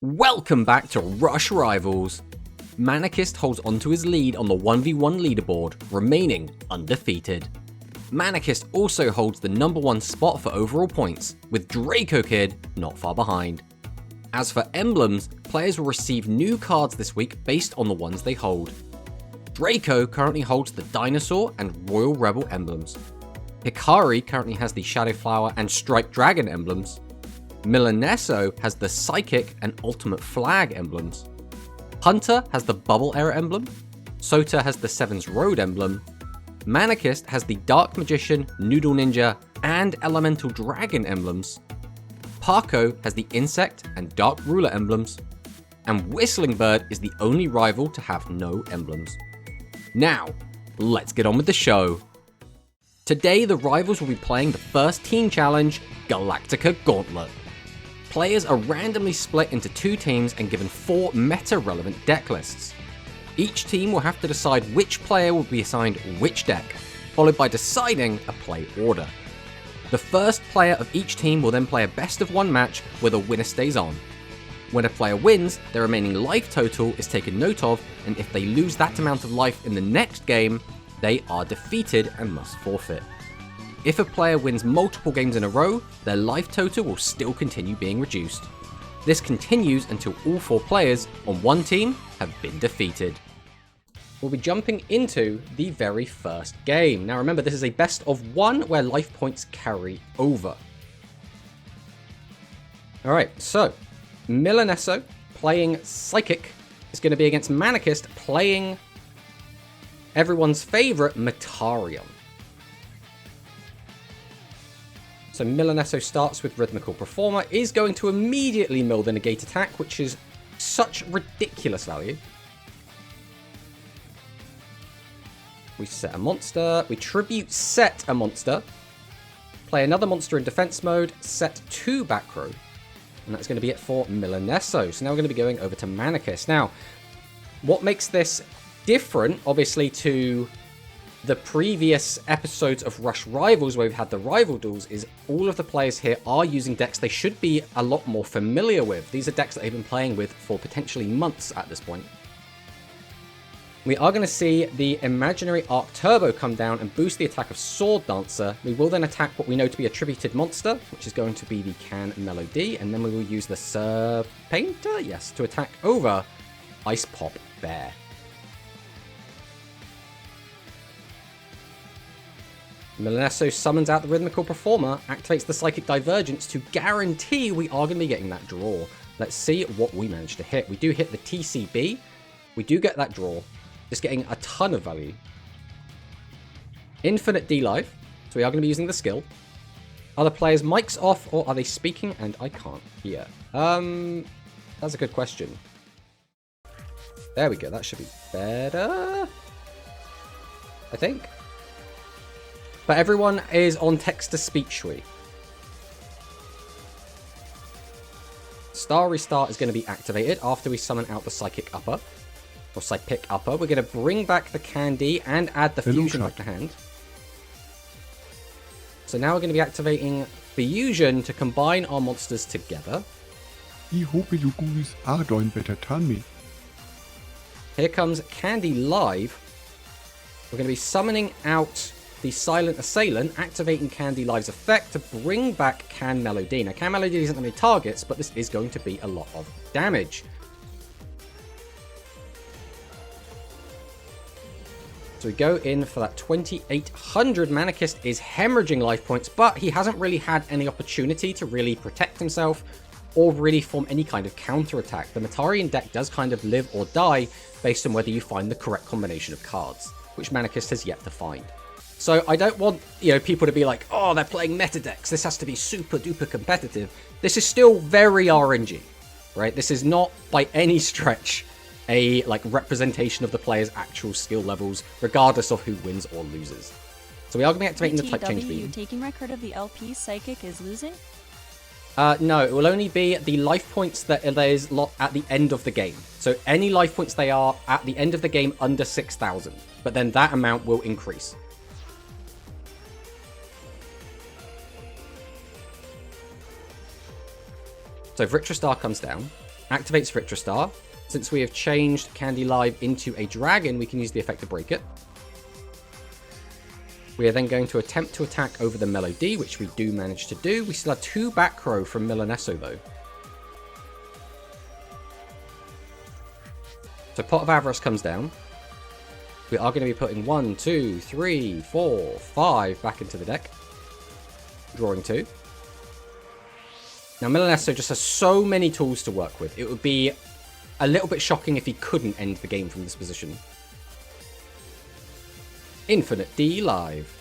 Welcome back to Rush Rivals. Manist holds onto his lead on the 1v1 leaderboard, remaining undefeated. Manist also holds the #1 spot for overall points, with Draco Kid not far behind. As for emblems, players will receive new cards this week based on the ones they hold. Draco currently holds the Dinosaur and Royal Rebel emblems. Hikari currently has the Shadow Flower and Striped Dragon emblems. Milaneso has the Psychic and Ultimate Flag emblems. Hunter has the Bubble Era emblem. Sota has the Seven's Road emblem. Manist has the Dark Magician, Noodle Ninja, and Elemental Dragon emblems. Parco has the Insect and Dark Ruler emblems. And Whistling Bird is the only rival to have no emblems. Now, let's get on with the show. Today, the rivals will be playing the first team challenge, Galactica Gauntlet. Players are randomly split into two teams and given 4 meta-relevant deck lists. Each team will have to decide which player will be assigned which deck, followed by deciding a play order. The first player of each team will then play a best-of-1 match where the winner stays on. When a player wins, their remaining life total is taken note of, and if they lose that amount of life in the next game, they are defeated and must forfeit. If a player wins multiple games in a row, their life total will still continue being reduced. This continues until all 4 players on one team have been defeated. We'll be jumping into the very first game. Now remember, this is a best of 1 where life points carry over. Alright, so Milaneso playing Psychic is going to be against Manist playing everyone's favourite Metarion. So Milaneso starts with Rhythmical Performer, is going to immediately mill the negate attack, which is such ridiculous value. We set a monster, we tribute set a monster, play another monster in defense mode, set 2 back row, and that's going to be it for Milaneso. So now we're going to be going over to Manist. Now, what makes this different, obviously, to the previous episodes of Rush Rivals where we've had the rival duels, is all of the players here are using decks they should be a lot more familiar with. These are decks that they've been playing with for potentially months at this point. We are going to see the Imaginary Arc Turbo come down and boost the attack of Sword Dancer. We will then attack what we know to be a tributed monster, which is going to be the Can Melody, and then we will use the Serpainter, yes, to attack over Ice Pop Bear. Milaneso summons out the Rhythmical Performer, activates the Psychic Divergence to guarantee we are going to be getting that draw. Let's see what we manage to hit. We do hit the TCB. We do get that draw. Just getting a ton of value. Infinite D-Live. So we are going to be using the skill. Are the players' mics off or are they speaking and I can't hear? That's a good question. There we go. That should be better, I think. But everyone is on text-to-speech suite. Star Restart is going to be activated after we summon out the Psychic Upper. Or Psychic Upper. We're going to bring back the Candy and add the Fusion back to hand. So now we're going to be activating Fusion to combine our monsters together. I håber du Guds Ardøn better turn me. Here comes Candy Live. We're going to be summoning out the Silent Assailant, activating Candy Live's effect to bring back Can Melody. Now, Can Melody isn't going to be targets, but this is going to be a lot of damage. So we go in for that 2800. Manist is hemorrhaging life points, but he hasn't really had any opportunity to really protect himself or really form any kind of counter-attack. The Metarion deck does kind of live or die based on whether you find the correct combination of cards, which Manist has yet to find. So I don't want, people to be like, oh, they're playing meta decks. This has to be super duper competitive. This is still very RNG, right? This is not by any stretch a representation of the player's actual skill levels, regardless of who wins or loses. So we are going to be activating the type change beam. Taking record of the LP Psychic is losing? No, it will only be the life points that is at the end of the game. So any life points they are at the end of the game under 6,000, but then that amount will increase. So Vritra Star comes down. Activates Victor Star. Since we have changed Candy Live into a dragon, we can use the effect to break it. We are then going to attempt to attack over the Melody, which we do manage to do. We still have 2 back row from Milaneso, though. So Pot of Avarice comes down. We are going to be putting 1, 2, 3, 4, 5 back into the deck. Drawing 2. Now, Milaneso just has so many tools to work with. It would be a little bit shocking if he couldn't end the game from this position. Infinite D live.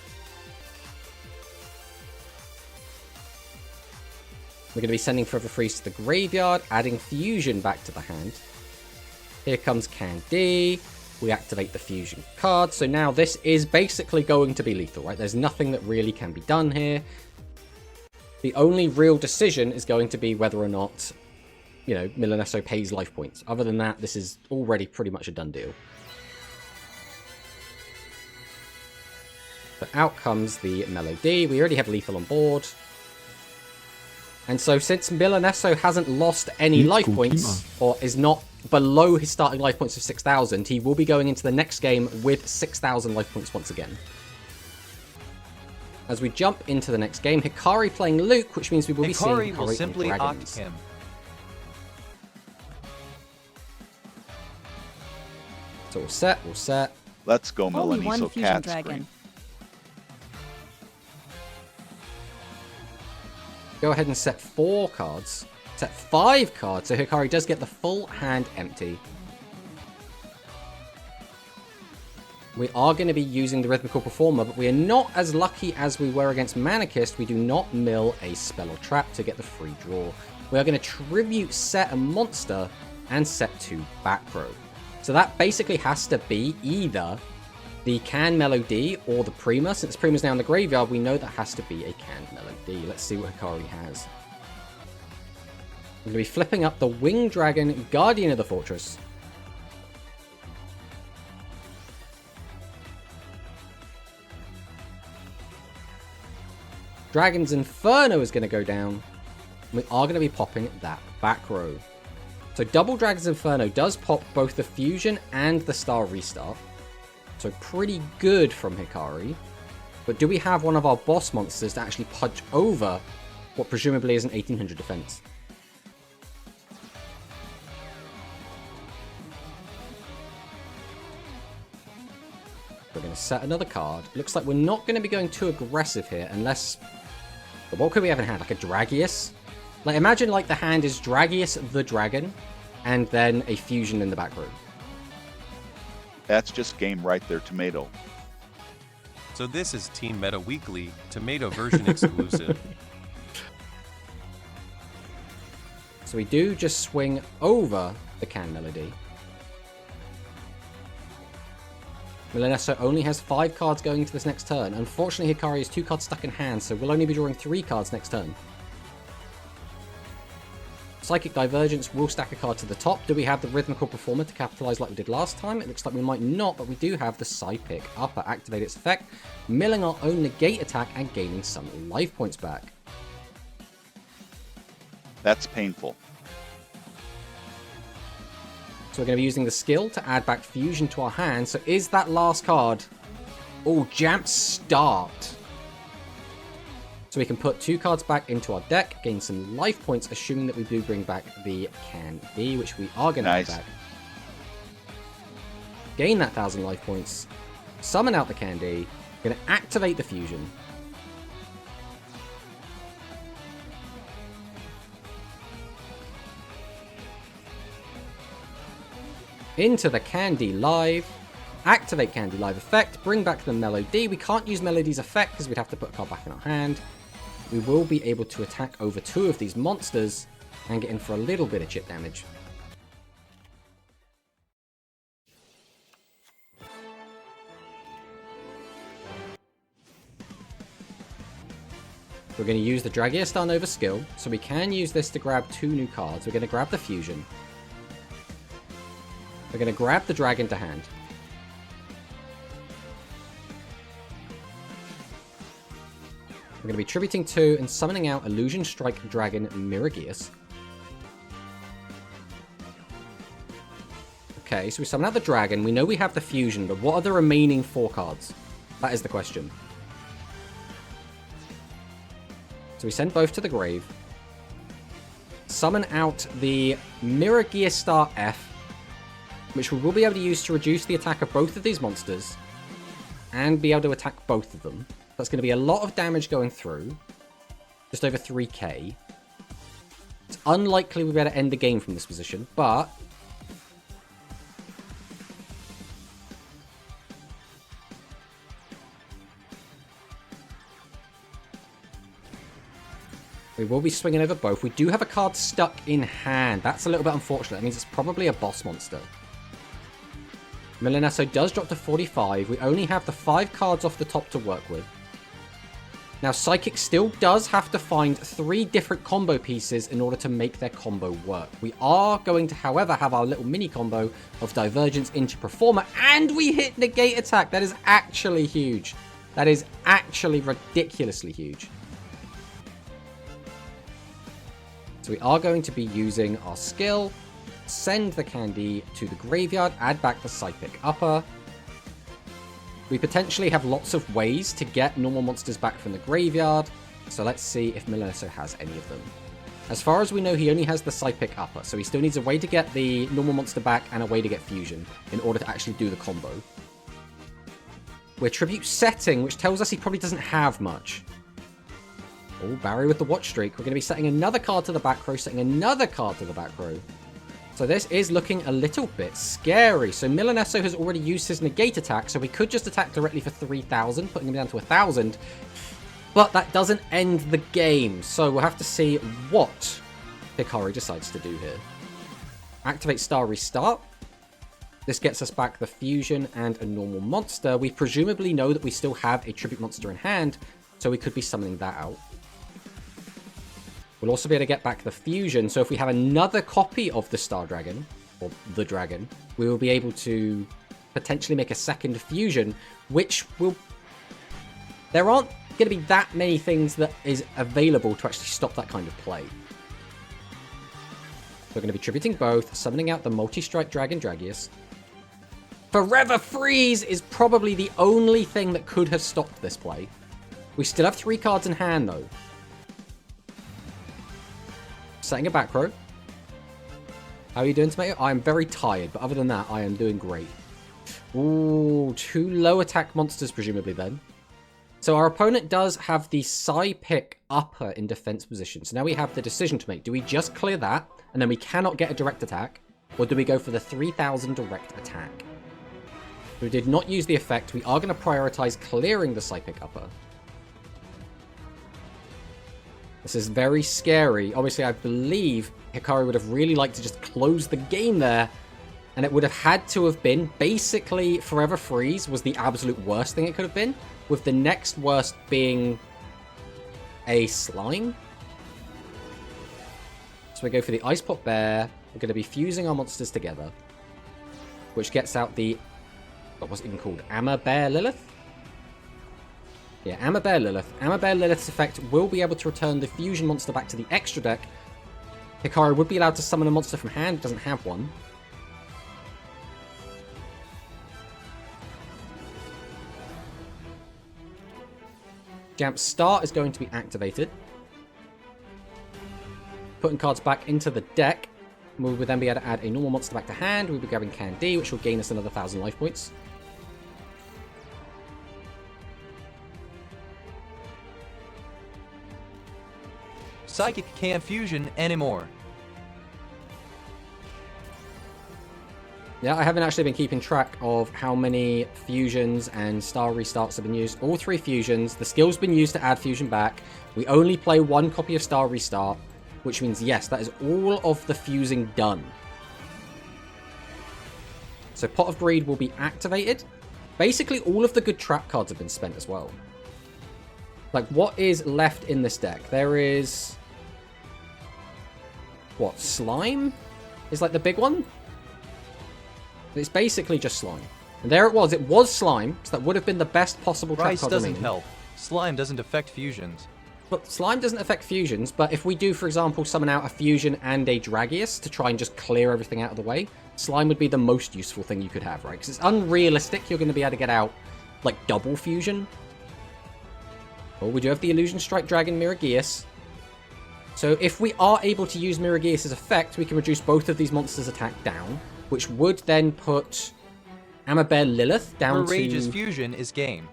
We're going to be sending Forever Freeze to the graveyard, adding Fusion back to the hand. Here comes Candy. We activate the Fusion card. So now this is basically going to be lethal, right? There's nothing that really can be done here. The only real decision is going to be whether or not, you know, Milaneso pays life points. Other than that, this is already pretty much a done deal. So out comes the Melody. We already have lethal on board. And so since Milaneso hasn't lost any life points, or is not below his starting life points of 6,000, he will be going into the next game with 6,000 life points once again. As we jump into the next game, Hikari playing Luke, which means we will be seeing Hikari will simply opt him. So we'll set. Let's go, Only one Milaneso fusion cat dragon. screen. Go ahead and set 4 cards. Set 5 cards, so Hikari does get the full hand empty. We are going to be using the Rhythmical Performer, but we are not as lucky as we were against Manist. We do not mill a spell or trap to get the free draw. We are going to tribute set a monster and set 2 back row. So that basically has to be either the Can Melody or the Prima. Since Prima's now in the graveyard, we know that has to be a Can Melody. Let's see what Hikari has. We're going to be flipping up the Winged Dragon, Guardian of the Fortress. Dragon's Inferno is going to go down. We are going to be popping that back row. So double Dragon's Inferno does pop both the Fusion and the Star Restart. So pretty good from Hikari. But do we have one of our boss monsters to actually punch over what presumably is an 1800 defense? We're going to set another card. Looks like we're not going to be going too aggressive here unless... But what could we have in hand? Like a Dragius? Like, imagine like the hand is Dragius the Dragon and then a Fusion in the back row. That's just game right there, Tomato. So this is Team Meta Weekly, Tomato version exclusive. So we do just swing over the Can Melody. Milaneso only has 5 cards going into this next turn. Unfortunately, Hikari has 2 cards stuck in hand, so we'll only be drawing 3 cards next turn. Psychic Divergence will stack a card to the top. Do we have the Rhythmical Performer to capitalize like we did last time? It looks like we might not, but we do have the Psychic Upper. Activate its effect, milling our own negate attack and gaining some life points back. That's painful. So we're going to be using the skill to add back Fusion to our hand. So is that last card? Oh, Jamp Start. So we can put 2 cards back into our deck, gain some life points, assuming that we do bring back the Candy, which we are going to Nice. bring back. Gain that 1,000 life points, summon out the Candy, going to activate the Fusion. Into the Candy Live. Activate Candy Live effect. Bring back the Melody. We can't use Melody's effect because we'd have to put a card back in our hand. We will be able to attack over 2 of these monsters and get in for a little bit of chip damage. We're going to use the Dragiostar Nova skill, so we can use this to grab 2 new cards. We're going to grab the Fusion. We're going to grab the Dragon to hand. We're going to be tributing 2 and summoning out Illusion Strike Dragon Miragius. Okay, so we summon out the dragon. We know we have the fusion, but what are the remaining 4 cards? That is the question. So we send both to the grave. Summon out the Mirror Gear Star F, which we will be able to use to reduce the attack of both of these monsters and be able to attack both of them. That's going to be a lot of damage going through. Just over 3k. It's unlikely we'll be able to end the game from this position, but we will be swinging over both. We do have a card stuck in hand. That's a little bit unfortunate. That means it's probably a boss monster. Milaneso does drop to 45. We only have the 5 cards off the top to work with. Now, Psychic still does have to find 3 different combo pieces in order to make their combo work. We are going to, however, have our little mini combo of Divergence into Performer, and we hit Negate Attack. That is actually huge. That is actually ridiculously huge. So we are going to be using our skill, send the candy to the graveyard, add back the Psychic Upper. We potentially have lots of ways to get normal monsters back from the graveyard, so let's see if Milaneso has any of them. As far as we know, he only has the Psychic Upper, so he still needs a way to get the normal monster back and a way to get fusion in order to actually do the combo. We're Tribute setting, which tells us he probably doesn't have much. Oh, Barry with the Watch Streak. We're going to be setting another card to the back row, setting another card to the back row. So this is looking a little bit scary. So Milaneso has already used his negate attack, so we could just attack directly for 3,000, putting him down to 1,000. But that doesn't end the game, so we'll have to see what Hikari decides to do here. Activate Star Restart. This gets us back the fusion and a normal monster. We presumably know that we still have a tribute monster in hand, so we could be summoning that out. We'll also be able to get back the fusion, so if we have another copy of the Star Dragon, or the Dragon, we will be able to potentially make a second fusion, which will... There aren't going to be that many things that is available to actually stop that kind of play. We're going to be tributing both, summoning out the Multi-Strike Dragon Dragius. Forever Freeze is probably the only thing that could have stopped this play. We still have 3 cards in hand, though. Setting a back row. How are you doing, Tomato? I am very tired, but other than that, I am doing great. Ooh, 2 low attack monsters, presumably, then. So our opponent does have the Psychic Upper in defense position. So now we have the decision to make. Do we just clear that, and then we cannot get a direct attack? Or do we go for the 3,000 direct attack? We did not use the effect. We are going to prioritize clearing the Psychic Upper. This is very scary. Obviously, I believe Hikari would have really liked to just close the game there. And it would have had to have been, basically, Forever Freeze was the absolute worst thing it could have been. With the next worst being a Slime. So we go for the Ice Pot Bear. We're going to be fusing our monsters together. Which gets out the, what was it even called? Amma Bear Lilith? Yeah, Amma Bear Lilith. Amma Bear Lilith's effect will be able to return the fusion monster back to the extra deck. Hikari would be allowed to summon a monster from hand, it doesn't have one. Jamp Star is going to be activated. Putting cards back into the deck. We will then be able to add a normal monster back to hand. We'll be grabbing Candy, which will gain us another 1,000 life points. Psychic can't fusion anymore. Yeah, I haven't actually been keeping track of how many fusions and star restarts have been used. All 3 fusions. The skill's been used to add fusion back. We only play 1 copy of Star Restart, which means, yes, that is all of the fusing done. So Pot of Greed will be activated. Basically, all of the good trap cards have been spent as well. Like, what is left in this deck? There is... What, Slime? Is like the big one? It's basically just Slime. And there it was. It was Slime, so that would have been the best possible trap Price card doesn't remaining. help. Slime doesn't affect fusions. But Slime doesn't affect fusions, but if we do, for example, summon out a fusion and a Dragius to try and just clear everything out of the way, Slime would be the most useful thing you could have, right? Because it's unrealistic you're going to be able to get out, like, double fusion. Oh, we do have the Illusion Strike Dragon Mirageus. So if we are able to use Mirageus' effect, we can reduce both of these monsters' attack down, which would then put Amabel Lilith down Rage's to... fusion is game.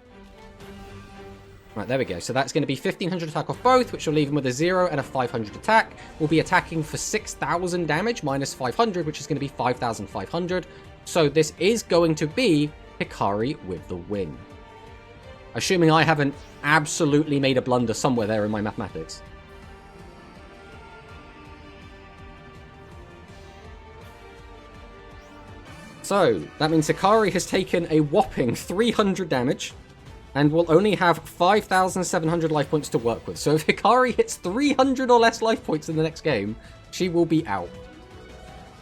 Right, there we go. So that's going to be 1500 attack off both, which will leave him with a 0 and a 500 attack. We'll be attacking for 6000 damage minus 500, which is going to be 5500. So this is going to be Hikari with the win. Assuming I haven't absolutely made a blunder somewhere there in my mathematics. So that means Hikari has taken a whopping 300 damage. And will only have 5,700 life points to work with. So if Hikari hits 300 or less life points in the next game, she will be out.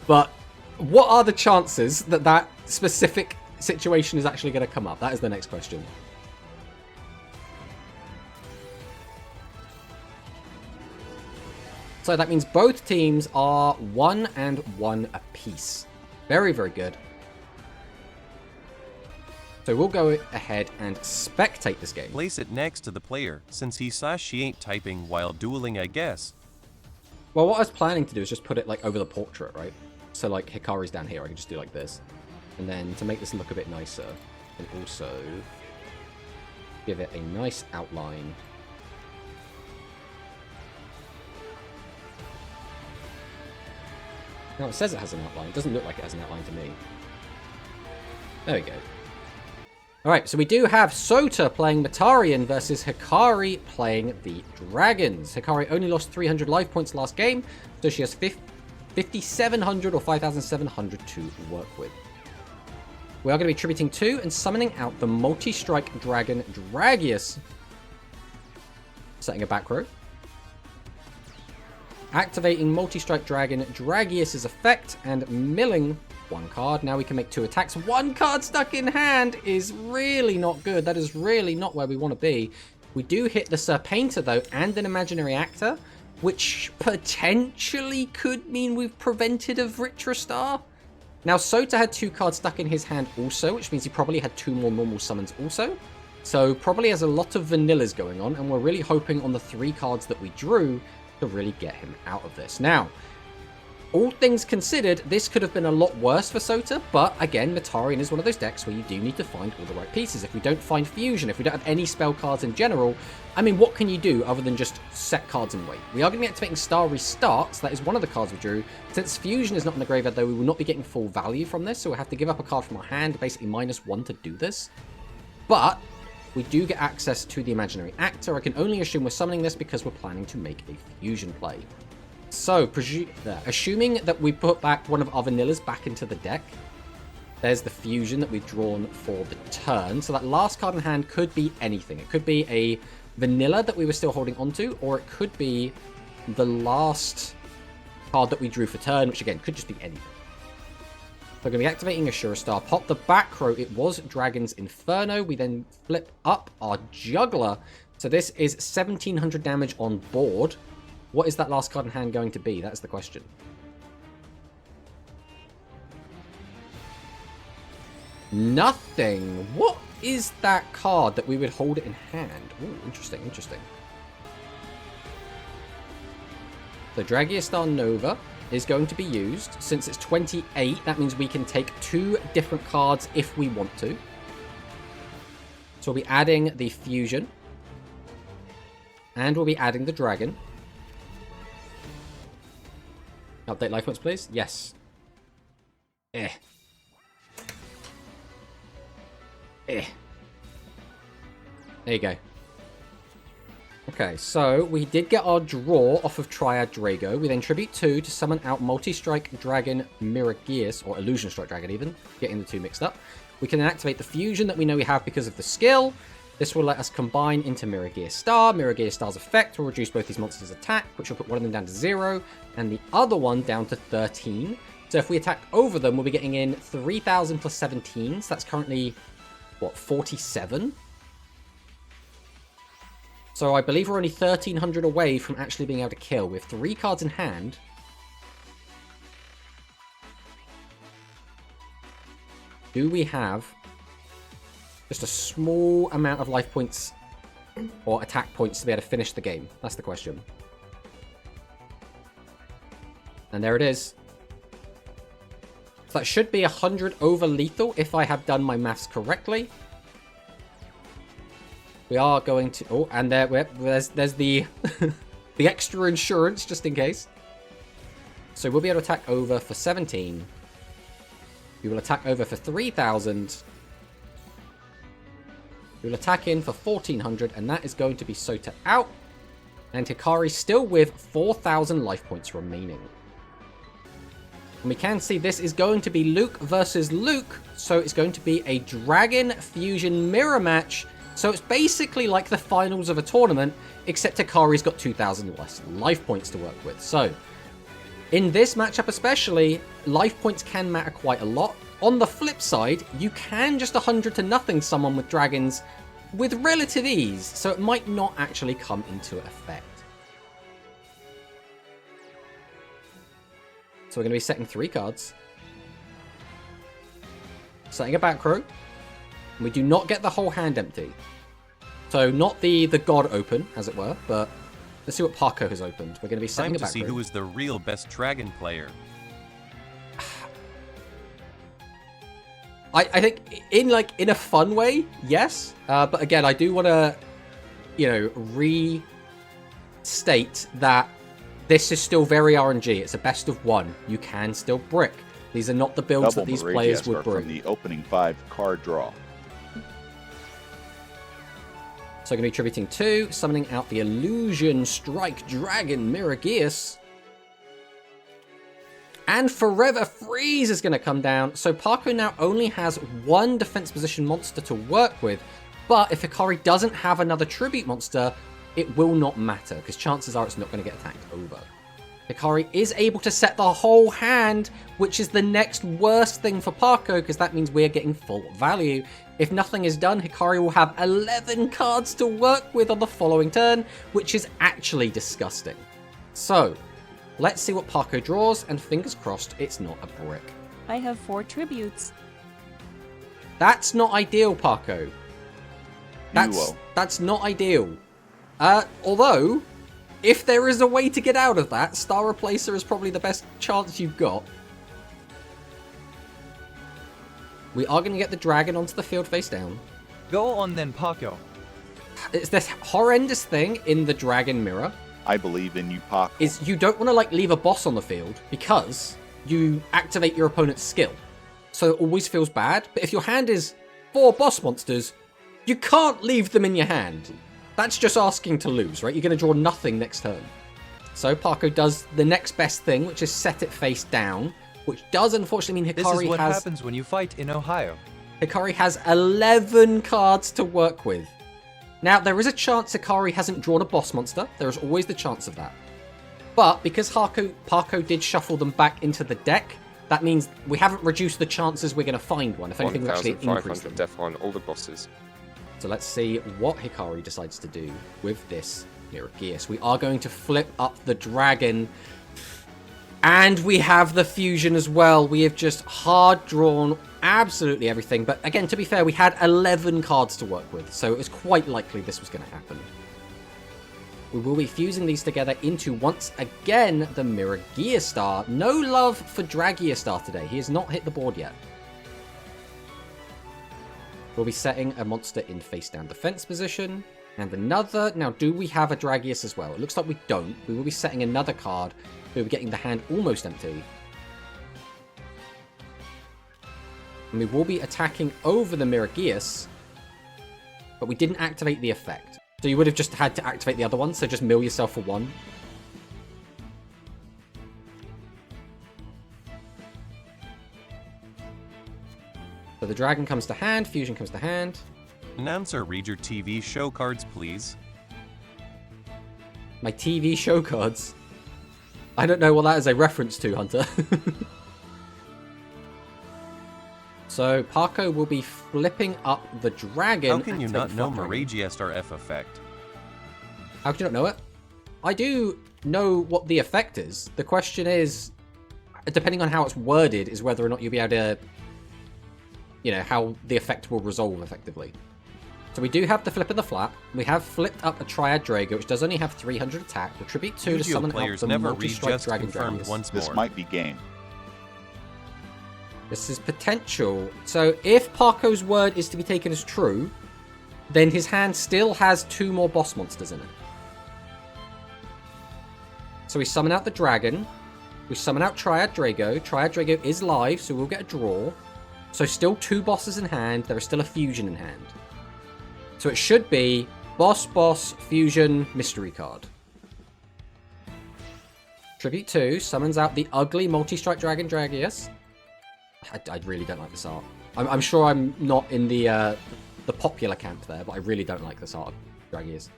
But what are the chances that that specific situation is actually going to come up? That is the next question. So that means both teams are 1 and 1 apiece. Very, very good. So we'll go ahead and spectate this game. Place it next to the player, since he/she ain't typing while dueling, I guess. Well, what I was planning to do is just put it like over the portrait, right? So like Hikari's down here, I can just do like this. And then to make this look a bit nicer, and also give it a nice outline. Now it says it has an outline. It doesn't look like it has an outline to me. There we go. Alright, so we do have Sota playing Matarian versus Hikari playing the Dragons. Hikari only lost 300 life points last game, so she has 5,700 or 5,700 to work with. We are going to be tributing to and summoning out the multi-strike Dragon Dragius. Setting a back row. Activating multi-strike Dragon Dragius' effect and milling one card. Now we can make 2 attacks. 1 card stuck in hand is really not good. That is really not where we want to be. We do hit the Serpainter, though, and an Imaginary Actor, which potentially could mean we've prevented a Vritra Star. Now, Sota had 2 cards stuck in his hand also, which means he probably had 2 more normal summons also. So probably has a lot of vanillas going on, and we're really hoping on the 3 cards that we drew to really get him out of this. Now, all things considered, this could have been a lot worse for Sota, but again, Matarian is one of those decks where you do need to find all the right pieces. If we don't find Fusion, if we don't have any spell cards in general, I mean, what can you do other than just set cards and wait? We are going to be activating Star Restart, so that is one of the cards we drew. Since Fusion is not in the graveyard, though, we will not be getting full value from this, so we'll have to give up a card from our hand, basically -1 to do this. But we do get access to the Imaginary Actor. I can only assume we're summoning this because we're planning to make a Fusion play. So, assuming that we put back one of our vanillas back into the deck, there's the Fusion that we've drawn for the turn. So that last card in hand could be anything. It could be a vanilla that we were still holding onto, or it could be the last card that we drew for turn, which again, could just be anything. We're going to be activating Ashura Star. Pop the back row. It was Dragon's Inferno. We then flip up our Juggler. So this is 1700 damage on board. What is that last card in hand going to be? That's the question. Nothing. What is that card that we would hold it in hand? Ooh, interesting, interesting. So Dragius Star Nova is going to be used. Since it's 28, that means we can take 2 different cards if we want to. So we'll be adding the Fusion. And we'll be adding the Dragon. Update life points, please. Yes. There you go. Okay, so we did get our draw off of Triad Drago. We then tribute 2 to summon out Multi-Strike Dragon Mirageus, or Illusion Strike Dragon even, getting the 2 mixed up. We can then activate the Fusion that we know we have because of the skill. This will let us combine into Mirageus Star. Mirageus Star's effect will reduce both these monsters' attack, which will put one of them down to 0, and the other one down to 13. So if we attack over them, we'll be getting in 3,000 plus 17, so that's currently, what, 47? So I believe we're only 1,300 away from actually being able to kill. We have 3 cards in hand. Do we have just a small amount of life points or attack points to be able to finish the game? That's the question. And there it is. So that should be 100 over lethal if I have done my maths correctly. We are going to... Oh, and there's the the extra insurance just in case. So we'll be able to attack over for 17. We will attack over for 3,000. We will attack in for 1,400, and that is going to be Sota out. And Hikari still with 4,000 life points remaining. And we can see this is going to be Luke versus Luke. So it's going to be a Dragon Fusion mirror match. So it's basically like the finals of a tournament, except Hikari's got 2,000 less life points to work with. So in this matchup especially, life points can matter quite a lot. On the flip side, you can just 100 to nothing someone with dragons with relative ease, so it might not actually come into effect. So we're going to be setting 3 cards. Setting a back row. And we do not get the whole hand empty. So not the god open, as it were, but let's see what Parco has opened. We're going to be setting Time a to back see row. who is the real best dragon player. I think in a fun way, yes. But again, I do want to, restate that this is still very RNG. It's a best of 1. You can still brick. These are not the builds Double that these Miragia players Star would from bring. the opening 5 card draw. So I'm going to be tributing 2, summoning out the Illusion Strike Dragon Mirageus. And Forever Freeze is going to come down. So Parco now only has 1 defense position monster to work with. But if Hikari doesn't have another tribute monster, it will not matter, because chances are it's not going to get attacked over. Hikari is able to set the whole hand, which is the next worst thing for Parco, because that means we're getting full value. If nothing is done, Hikari will have 11 cards to work with on the following turn, which is actually disgusting. So, let's see what Parco draws, and fingers crossed it's not a brick. I have 4 tributes. That's not ideal, Parco. That's not ideal. Although, if there is a way to get out of that, Star Replacer is probably the best chance you've got. We are going to get the dragon onto the field face down. Go on then, Parco. It's this horrendous thing in the dragon mirror. I believe in you, Pac. Is you don't want to leave a boss on the field because you activate your opponent's skill. So it always feels bad. But if your hand is 4 boss monsters, you can't leave them in your hand. That's just asking to lose, right? You're going to draw nothing next turn. So Parco does the next best thing, which is set it face down, which does unfortunately mean This is what happens when you fight in Ohio. Hikari has 11 cards to work with. Now, there is a chance Hikari hasn't drawn a boss monster. There is always the chance of that. But because Parco did shuffle them back into the deck, that means we haven't reduced the chances we're going to find one. If anything, we actually increased them. 1,500 death on all the bosses. So let's see what Hikari decides to do with this Mirageus. We are going to flip up the dragon. And we have the fusion as well. We have just hard drawn absolutely everything. But again, to be fair, we had 11 cards to work with. So it was quite likely this was going to happen. We will be fusing these together into, once again, the Mirageus Star. No love for Dragia Star today. He has not hit the board yet. We'll be setting a monster in face-down defense position. And another... Now, do we have a Dragius as well? It looks like we don't. We will be setting another card. We'll be getting the hand almost empty. And we will be attacking over the Mirageus. But we didn't activate the effect. So you would have just had to activate the other one. So just mill yourself for 1. So the dragon comes to hand, fusion comes to hand. Announcer, read your TV show cards, please. My TV show cards? I don't know what that is a reference to, Hunter. So Parco will be flipping up the dragon. How can you not know Mirageus Star F effect? How could you not know it? I do know what the effect is. The question is, depending on how it's worded, is whether or not you'll be able to, you know, how the effect will resolve effectively. So we do have the flip of the flap. We have flipped up a Triad Draco, which does only have 300 attack. With Tribute 2 to Yu-Gi-Oh summon out players the never read multi-strike just Dragon confirmed Dragons. once This more. might be game. This is potential. So if Parco's word is to be taken as true, then his hand still has 2 more boss monsters in it. So we summon out the dragon. We summon out Triad Draco. Triad Draco is live, so we'll get a draw. So still 2 bosses in hand. There is still a fusion in hand. So it should be boss, fusion, mystery card. Tribute 2 summons out the ugly multi-strike Dragon Dragius. I really don't like this art. I'm sure I'm not in the popular camp there, but I really don't like this art of Dragius.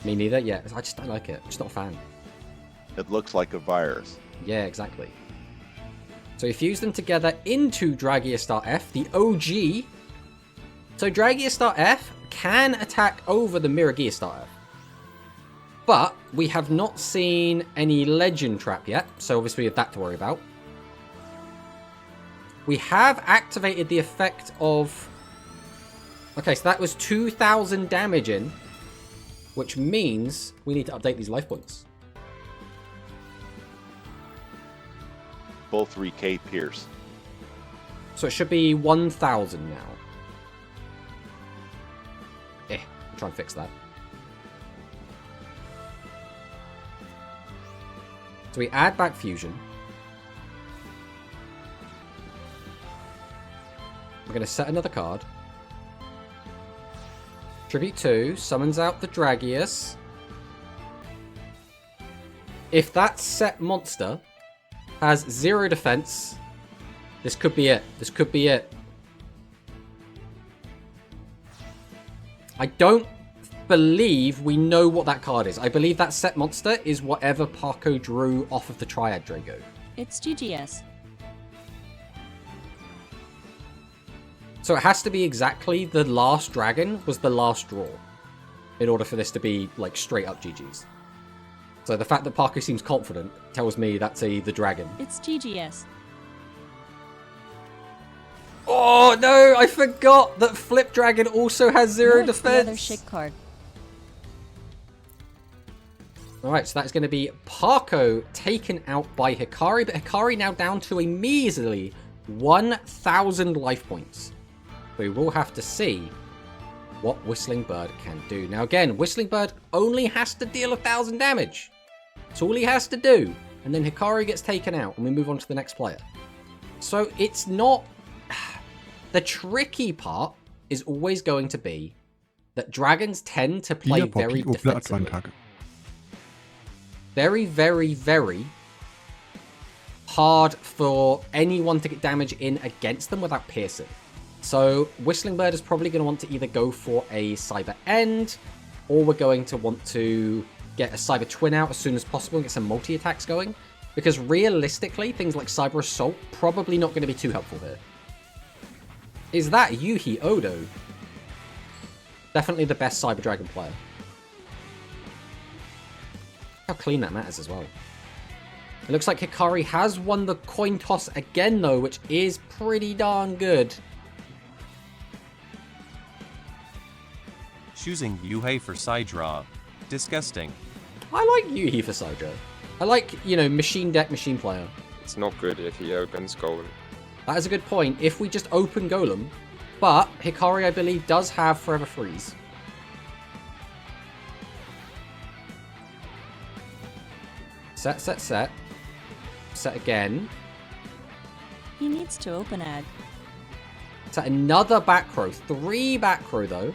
Me neither, yeah. I just don't like it. I'm just not a fan. It looks like a virus. Yeah, exactly. So we fuse them together into Dragiostar-F, the OG. So Dragiostar-F can attack over the Miragiostar-F. But we have not seen any Legend Trap yet, so obviously we have that to worry about. We have activated the effect of... Okay, so that was 2,000 damage in, which means we need to update these life points. Full 3k Pierce. So it should be 1,000 now. I'll try and fix that. So we add back fusion. We're going to set another card. Tribute 2 summons out the Dragius. If that set monster has 0 defense, this could be it. This could be it. I don't believe we know what that card is. I believe that set monster is whatever Parco drew off of the Triad Draco. It's GGS. So it has to be exactly the last dragon was the last draw in order for this to be like straight up GG's. So the fact that Parco seems confident tells me that's the dragon. It's GGS. Oh no, I forgot that Flip Dragon also has 0 What's the other defense. shit card? Alright, so that's going to be Parco taken out by Hikari, but Hikari now down to a measly 1,000 life points. We will have to see what Whistling Bird can do. Now again, Whistling Bird only has to deal 1,000 damage. That's all he has to do. And then Hikari gets taken out and we move on to the next player. So it's not... The tricky part is always going to be that dragons tend to play Hier very Poppy defensively. Advantage. Very, very, very hard for anyone to get damage in against them without piercing. So Whistling Bird is probably going to want to either go for a Cyber End, or we're going to want to get a Cyber Twin out as soon as possible and get some multi-attacks going. Because realistically, things like Cyber Assault probably not going to be too helpful here. Is that Yuhi Odo? Definitely the best Cyber Dragon player. How clean that matters as well. It looks like Hikari has won the coin toss again though, which is pretty darn good. Choosing Yuhei for side draw. Disgusting. I like Yuhi for Sidra. I like, you know, machine deck, machine player. It's not good if he opens Golem. That is a good point. If we just open Golem, but Hikari, I believe, does have Forever Freeze. Set, set, set. Set again. He needs to open ag. Set another back row. 3 back row, though.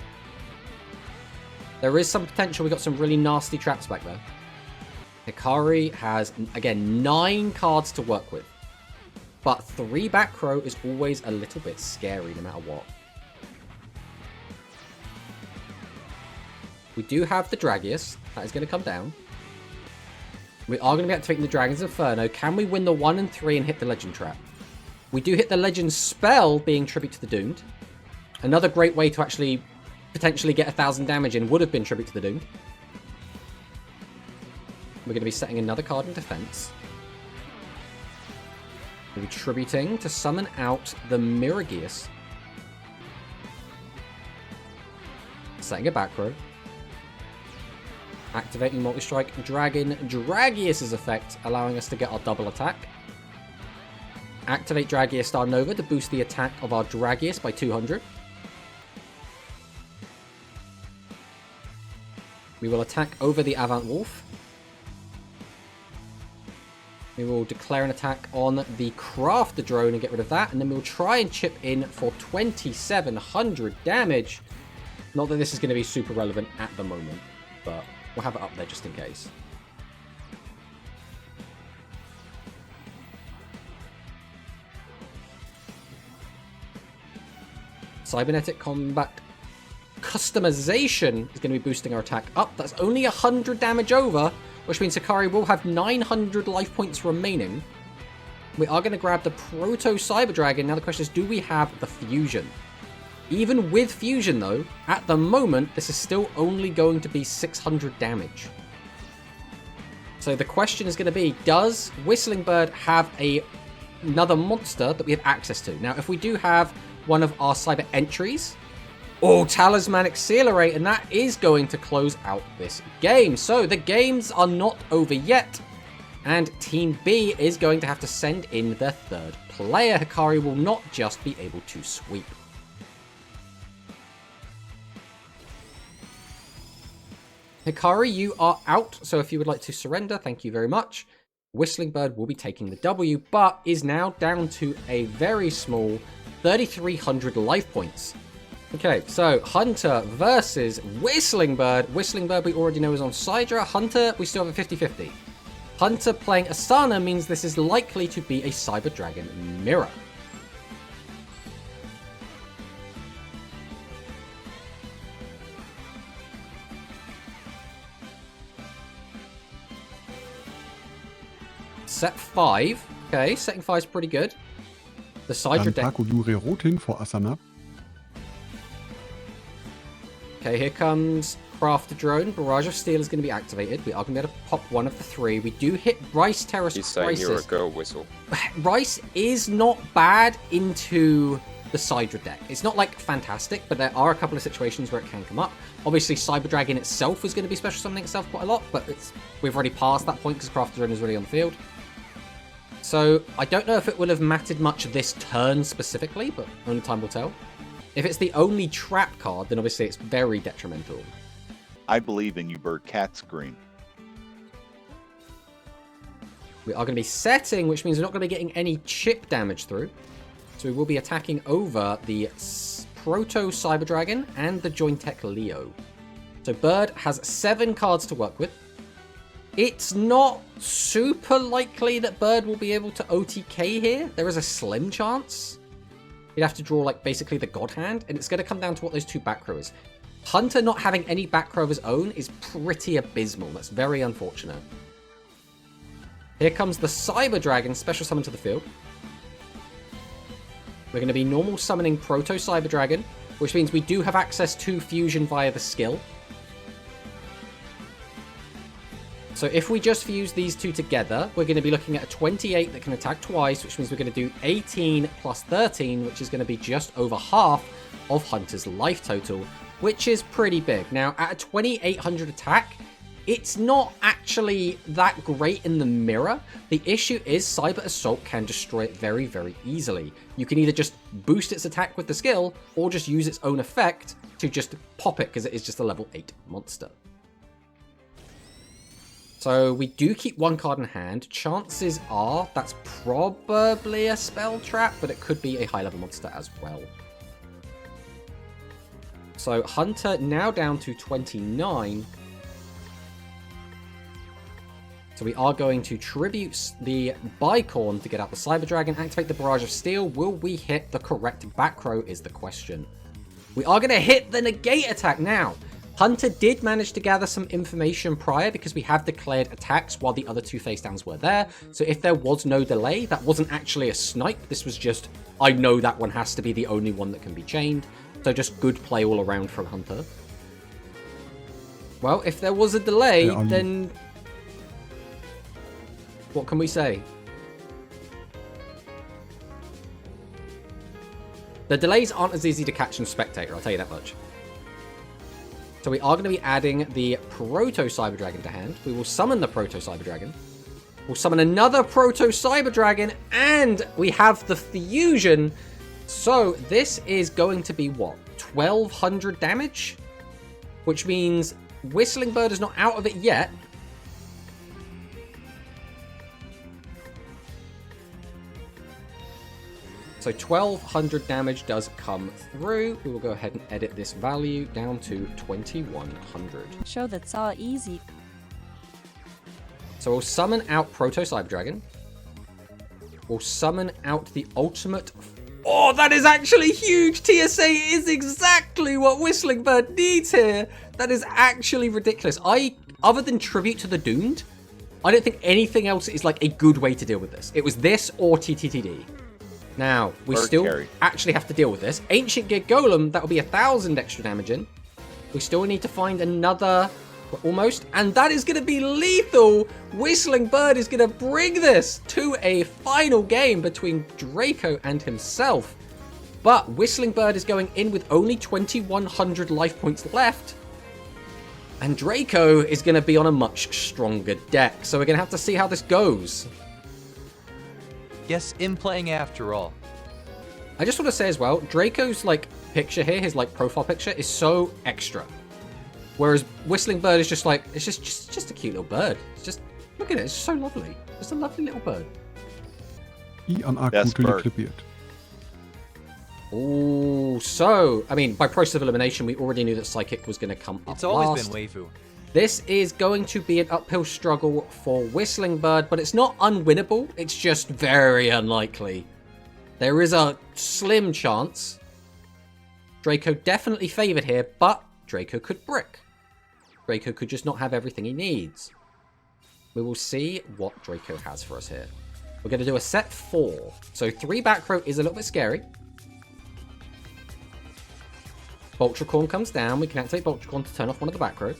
There is some potential. We got some really nasty traps back there. Hikari has, again, 9 cards to work with. But 3 back row is always a little bit scary no matter what. We do have the Dragius. That is going to come down. We are going to be activating the Dragon's Inferno. Can we win the 1 and 3 and hit the Legend Trap? We do hit the Legend Spell, being Tribute to the Doomed. Another great way to actually potentially get 1,000 damage in would have been Tribute to the Doomed. We're going to be setting another card in defense. We'll be tributing to summon out the Mirageus. Setting a back row. Activating Multi-Strike Dragon Dragius's effect, allowing us to get our double attack. Activate Dragius Star Nova to boost the attack of our Dragius by 200. We will attack over the Avant Wolf. We will declare an attack on the Crafter Drone and get rid of that, and then we'll try and chip in for 2,700 damage. Not that this is going to be super relevant at the moment, but we'll have it up there just in case. Cybernetic Combat Customization is going to be boosting our attack up. That's only 100 damage over, which means Hikari will have 900 life points remaining. We are going to grab the Proto Cyber Dragon. Now the question is, do we have the Fusion? Even with Fusion, though, at the moment, this is still only going to be 600 damage. So the question is going to be, does Whistling Bird have another monster that we have access to? Now, if we do have one of our cyber entries, Talismanic Sealerate, and that is going to close out this game. So the games are not over yet, and Team B is going to have to send in their third player. Hikari will not just be able to sweep. Hikari, you are out, so if you would like to surrender, thank you very much. Whistling Bird will be taking the W, but is now down to a very small 3,300 life points. Okay, so Hunter versus Whistling Bird. Whistling Bird we already know is on Sidra. Hunter, we still have a 50-50. Hunter playing Asana means this is likely to be a Cyber Dragon Mirror. Set 5. Okay, setting 5 is pretty good. The Sidra Dann deck. Parco Rotin for Asana. Okay, here comes Crafter Drone. Barrage of Steel is going to be activated. We are going to be able to pop one of the 3. We do hit Rice Terrace He's saying you're a Crisis. girl whistle. Rice is not bad into the Sidra deck. It's not like fantastic, but there are a couple of situations where it can come up. Obviously, Cyber Dragon itself is going to be special summoning itself quite a lot, but we've already passed that point because Crafter Drone is already on the field. So I don't know if it will have mattered much this turn specifically, but only time will tell. If it's the only trap card, then obviously it's very detrimental. I believe in you, Bird. Cat's green. We are going to be setting, which means we're not going to be getting any chip damage through. So we will be attacking over the Proto Cyber Dragon and the Jointech Leo. So Bird has 7 cards to work with. It's not super likely that Bird will be able to OTK here. There is a slim chance. You'd have to draw, like, basically the God Hand, and it's going to come down to what those 2 back row is. Hunter not having any back row of his own is pretty abysmal. That's very unfortunate. Here comes the Cyber Dragon, special summon to the field. We're going to be normal summoning Proto Cyber Dragon, which means we do have access to Fusion via the skill. So if we just fuse these 2 together, we're going to be looking at a 28 that can attack twice, which means we're going to do 18 plus 13, which is going to be just over half of Hunter's life total, which is pretty big. Now, at a 2,800 attack, it's not actually that great in the mirror. The issue is Cyber Assault can destroy it very, very easily. You can either just boost its attack with the skill, or just use its own effect to just pop it, because it is just a level 8 monster. So we do keep 1 card in hand. Chances are that's probably a spell trap, but it could be a high-level monster as well. So Hunter now down to 29. So we are going to tribute the Bicorn to get out the Cyber Dragon, activate the Barrage of Steel. Will we hit the correct back row is the question. We are going to hit the negate attack now. Hunter did manage to gather some information prior because we have declared attacks while the other 2 face downs were there. So if there was no delay, that wasn't actually a snipe. This was just, I know that one has to be the only one that can be chained. So just good play all around from Hunter. Well, if there was a delay, then what can we say? The delays aren't as easy to catch in Spectator, I'll tell you that much. So we are going to be adding the Proto Cyber Dragon to hand. We will summon the Proto Cyber Dragon. We'll summon another Proto Cyber Dragon, and we have the fusion. So this is going to be what? 1200 damage? Which means Whistling Bird is not out of it yet. So 1200 damage does come through. We will go ahead and edit this value down to 2100. Show that's all easy. So we'll summon out Proto Cyber Dragon. We'll summon out the ultimate. Oh, that is actually huge! TSA is exactly what Whistling Bird needs here. That is actually ridiculous. Other than Tribute to the Doomed, I don't think anything else is like a good way to deal with this. It was this or TTTD. Now, we still actually have to deal with this. Ancient Gear Golem, that will be 1000 extra damage in. We still need to find another, almost, and that is going to be lethal. Whistling Bird is going to bring this to a final game between Draco and himself. But Whistling Bird is going in with only 2100 life points left. And Draco is going to be on a much stronger deck. So we're going to have to see how this goes. Yes, in playing after all. I just want to say as well, Draco's like picture here, his like profile picture, is so extra. Whereas Whistling Bird is just like, it's just a cute little bird. It's just, look at it, it's so lovely. Just a lovely little bird. Best bird. Oh, so, I mean, by process of elimination, we already knew that Psychic was going to come up It's always last. been Waifu. This is going to be an uphill struggle for Whistling Bird, but it's not unwinnable. It's just very unlikely. There is a slim chance. Draco definitely favored here, but Draco could brick. Draco could just not have everything he needs. We will see what Draco has for us here. We're going to do a set 4. So 3 back row is a little bit scary. Boltricorn comes down. We can activate Boltricorn to turn off one of the back row.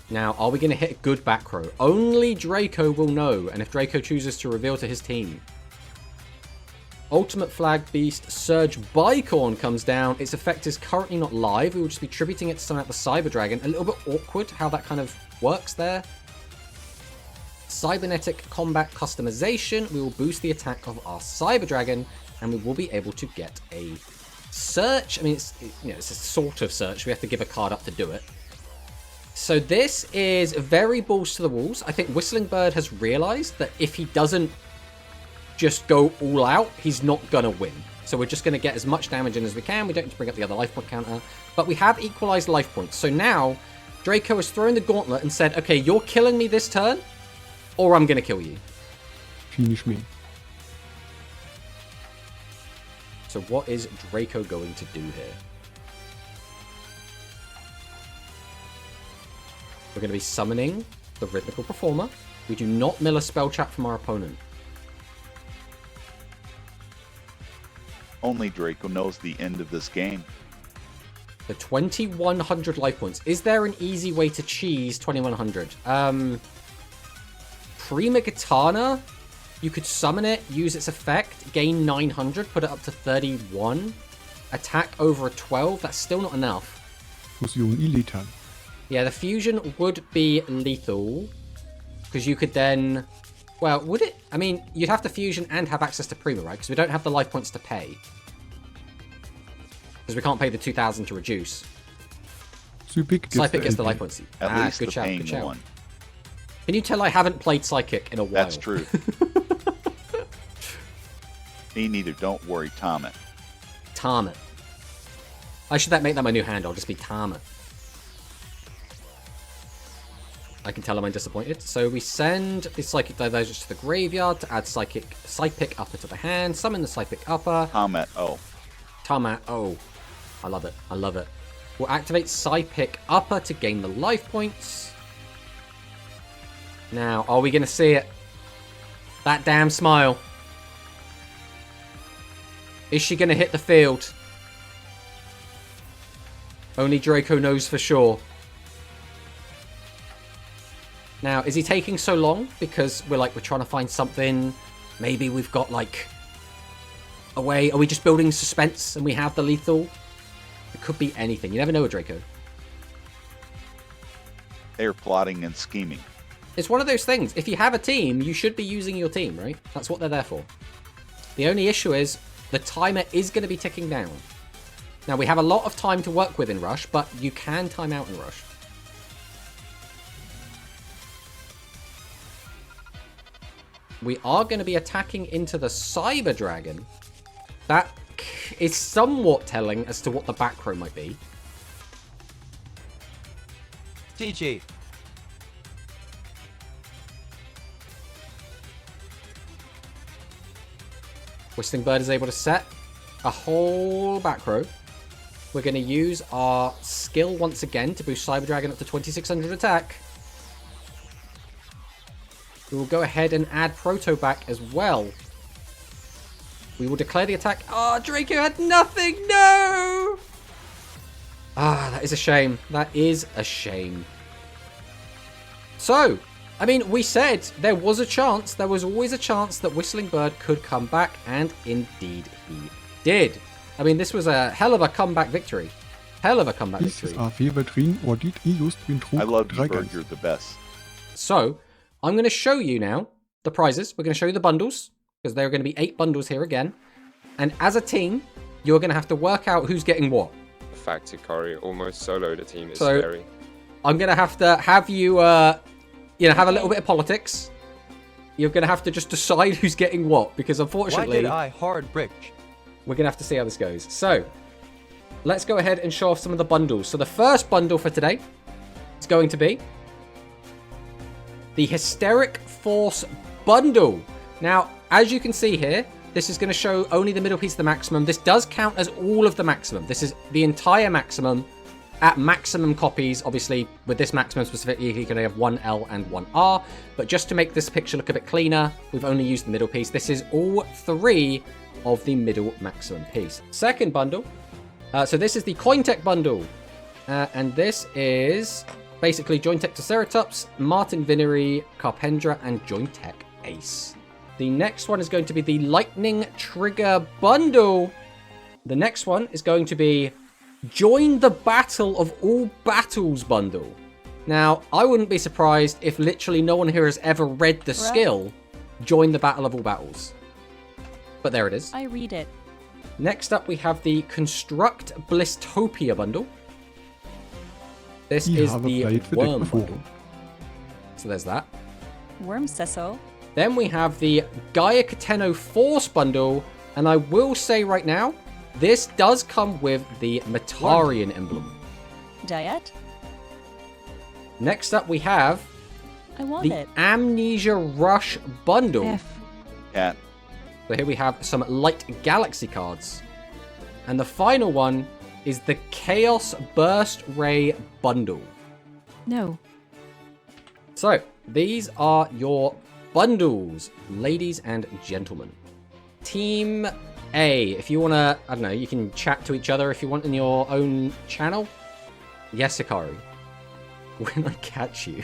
Now, are we going to hit a good back row? Only Draco will know, and if Draco chooses to reveal to his team. Ultimate Flag Beast Surge Bicorn comes down. Its effect is currently not live. We will just be tributing it to summon out the Cyber Dragon. A little bit awkward how that kind of works there. Cybernetic Combat Customization. We will boost the attack of our Cyber Dragon, and we will be able to get a search. I mean, it's a sort of search. We have to give a card up to do it. So this is very balls to the walls. I think Whistling Bird has realized that if he doesn't just go all out, he's not going to win. So we're just going to get as much damage in as we can. We don't need to bring up the other life point counter. But we have equalized life points. So now Draco has thrown the gauntlet and said, okay, you're killing me this turn, or I'm going to kill you. Finish me. So what is Draco going to do here? We're going to be summoning the Rhythmical Performer. We do not mill a spell trap from our opponent. Only Draco knows the end of this game. The 2100 life points. Is there an easy way to cheese 2100? Prima Katana, you could summon it, use its effect, gain 900, put it up to 31. Attack over a 12, that's still not enough. Fusion illetal. Yeah, the fusion would be lethal. Because you could then... Well, would it? I mean, you'd have to fusion and have access to Prima, right? Because we don't have the life points to pay. Because we can't pay the 2000 to reduce. Psychic gets the life points. At least good the shout, paying good shout. one. Can you tell I haven't played Psychic in a while? That's true. Me neither. Don't worry, Tomet. Tomet. I should make that my new handle. I'll just be Tomet. I can tell I'm disappointed. So we send the Psychic Divergence to the graveyard to add Psychic Upper to the hand. Summon the Psychic Upper. Tomet, oh. Tomet, oh. I love it. I love it. We'll activate Psychic Upper to gain the life points. Now, are we going to see it? That damn smile. Is she going to hit the field? Only Draco knows for sure. Now, is he taking so long because we're trying to find something? Maybe we've got like a way. Are we just building suspense and we have the lethal? It could be anything. You never know with Draco. They're plotting and scheming. It's one of those things. If you have a team, you should be using your team, right? That's what they're there for. The only issue is the timer is going to be ticking down. Now, we have a lot of time to work with in Rush, but you can time out in Rush. We are going to be attacking into the Cyber Dragon. That is somewhat telling as to what the back row might be. GG. Whistling Bird is able to set a whole back row. We're going to use our skill once again to boost Cyber Dragon up to 2600 attack. We will go ahead and add Proto back as well. We will declare the attack. Ah, Draco had nothing! No! Ah, that is a shame. That is a shame. So, I mean, we said there was a chance. There was always a chance that Whistling Bird could come back, and indeed he did. I mean, this was a hell of a comeback victory. Hell of a comeback victory. Dieses AV drin, or did he just win I love you, 3 Bird. games? You're the best. So, I'm going to show you now the prizes. We're going to show you the bundles, because there are going to be 8 bundles here again. And as a team, you're going to have to work out who's getting what. The fact Hikari almost solo the team is So- scary. I'm going to have you, have a little bit of politics. You're going to have to just decide who's getting what, because Why unfortunately, did I hard brick? we're going to have to see how this goes. So, let's go ahead and show off some of the bundles. So the first bundle for today is going to be the Hysteric Force bundle. Now, as you can see here, this is going to show only the middle piece of the maximum. This does count as all of the maximum. This is the entire maximum at maximum copies. Obviously, with this maximum specifically, you can only have 1 L and 1 R. But just to make this picture look a bit cleaner, we've only used the middle piece. This is all 3 of the middle maximum piece. Second bundle. So this is the Cointech bundle. And this is basically Jointech Triceratops, Martin Vinery, Carpendra, and Jointech Ace. The next one is going to be the Lightning Trigger bundle. The next one is going to be Join the Battle of All Battles bundle. Now, I wouldn't be surprised if literally no one here has ever read the skill, Join the Battle of All Battles. But there it is. I read it. Next up, we have the Construct Blistopia bundle. This Ich is habe the played the Worm deck before. bundle. So there's that. Worm says so. Then we have the Gaia Cateno Force bundle. And I will say right now, this does come with the Metarian emblem. Diet? Next up, we have I want the it. Amnesia Rush bundle. F. Cat. So here we have some Light Galaxy cards. And the final one is the Chaos Burst Ray bundle. No. So, these are your bundles, ladies and gentlemen. Team A, if you want to, I don't know, you can chat to each other if you want in your own channel. Yes, Hikari. When I catch you.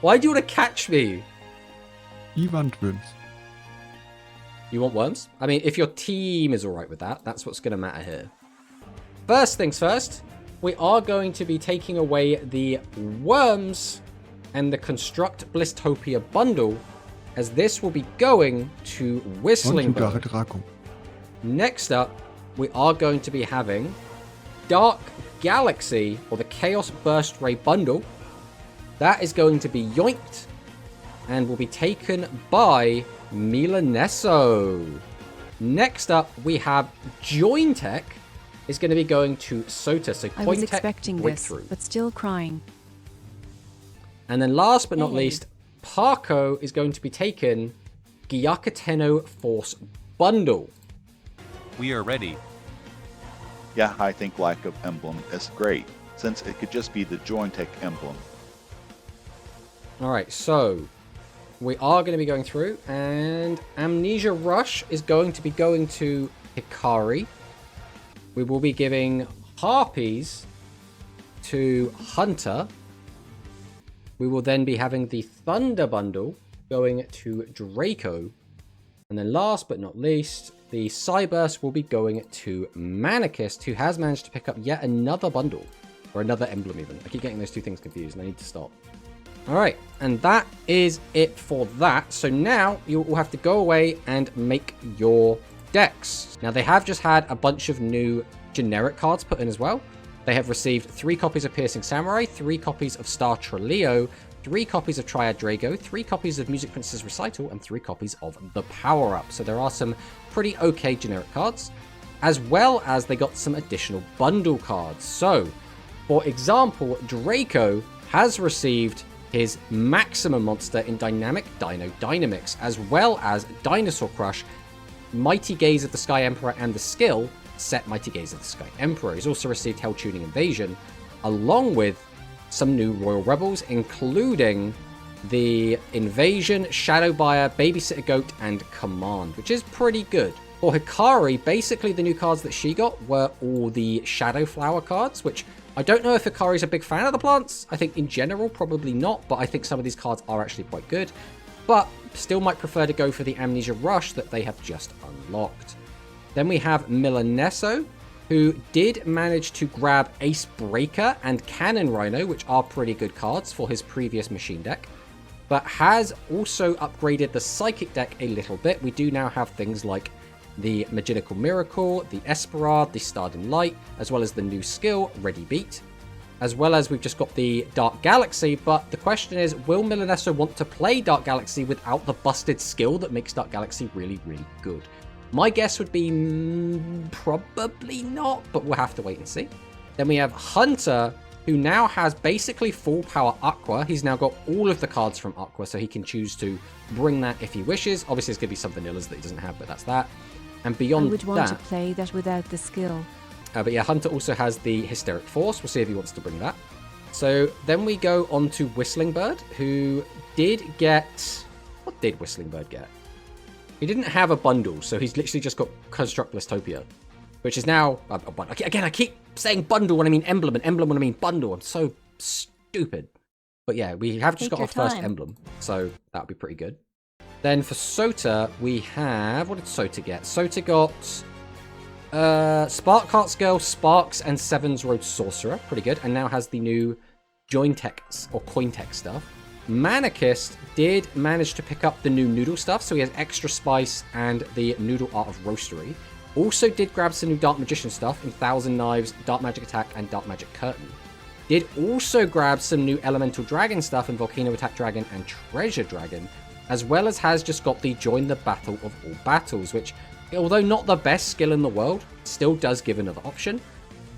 Why do you want to catch me? Ivan Twins. You want worms? I mean, if your team is alright with that, that's what's going to matter here. First things first, we are going to be taking away the worms and the Construct Blistopia bundle, as this will be going to Whistling Und sogar Bird. Draco. Next up, we are going to be having Dark Galaxy, or the Chaos Burst Ray bundle. That is going to be yoinked and will be taken by Milaneso. Next up, we have Jointech is going to be going to Sota. So I was Cointech expecting this, Breakthrough. but still crying. And then last but not Hey. least, Parco is going to be taken Gyakateno Force bundle. We are ready. Yeah, I think lack of emblem is great, since it could just be the Jointech emblem. Alright, so we are going to be going through, and Amnesia Rush is going to be going to Hikari. We will be giving Harpies to Hunter. We will then be having the Thunder Bundle going to Draco. And then last but not least, the Cyburst will be going to Manist, who has managed to pick up yet another bundle. Or another emblem even. I keep getting those two things confused and I need to stop. Alright, and that is it for that. So now you will have to go away and make your decks. Now they have just had a bunch of new generic cards put in as well. They have received 3 copies of Piercing Samurai, 3 copies of Star Troleo, 3 copies of Triad Drago, 3 copies of Music Princess Recital, and 3 copies of the Power Up. So there are some pretty okay generic cards, as well as they got some additional bundle cards. So, for example, Draco has received his maximum monster in Dynamic Dino Dynamics, as well as Dinosaur Crush, Mighty Gaze of the Sky Emperor, and the skill Set Mighty Gaze of the Sky Emperor. He's also received Hell Tuning Invasion, along with some new Royal Rebels, including the Invasion, Shadow Buyer, Babysitter Goat, and Command, which is pretty good. For Hikari, basically the new cards that she got were all the Shadow Flower cards, which I don't know if Hikari's a big fan of the plants. I think in general, probably not, but I think some of these cards are actually quite good. But still might prefer to go for the Amnesia Rush that they have just unlocked. Then we have Milaneso, who did manage to grab Ace Breaker and Cannon Rhino, which are pretty good cards for his previous machine deck, but has also upgraded the Psychic deck a little bit. We do now have things like the Magical Miracle, the Esperard, the Starred Light, as well as the new skill, Ready Beat, as well as we've just got the Dark Galaxy. But the question is, will Milaneso want to play Dark Galaxy without the busted skill that makes Dark Galaxy really, really good? My guess would be probably not, but we'll have to wait and see. Then we have Hunter, who now has basically full power Aqua. He's now got all of the cards from Aqua, so he can choose to bring that if he wishes. Obviously, it's going to be some vanillas that he doesn't have, but that's that. And beyond I would want that, to play that without the skill. but yeah, Hunter also has the Hysteric Force. We'll see if he wants to bring that. So then we go on to Whistling Bird, who did get... What did Whistling Bird get? He didn't have a bundle, so he's literally just got Construct Blastopia, which is now... Again, I keep saying bundle when I mean emblem, and emblem when I mean bundle. I'm so stupid. But yeah, we have just got our first emblem, so that would be pretty good. Then for Sota, we have... What did Sota get? Sota got Spark Hearts Girl, Sparks, and Seven's Road Sorcerer. Pretty good. And now has the new Join Tech or Coin Tech stuff. Manist did manage to pick up the new Noodle stuff, so he has Extra Spice and the Noodle Art of Roastery. Also did grab some new Dark Magician stuff in Thousand Knives, Dark Magic Attack, and Dark Magic Curtain. Did also grab some new Elemental Dragon stuff in Volcano Attack Dragon and Treasure Dragon, as well as has just got the Join the Battle of All Battles, which, although not the best skill in the world, still does give another option.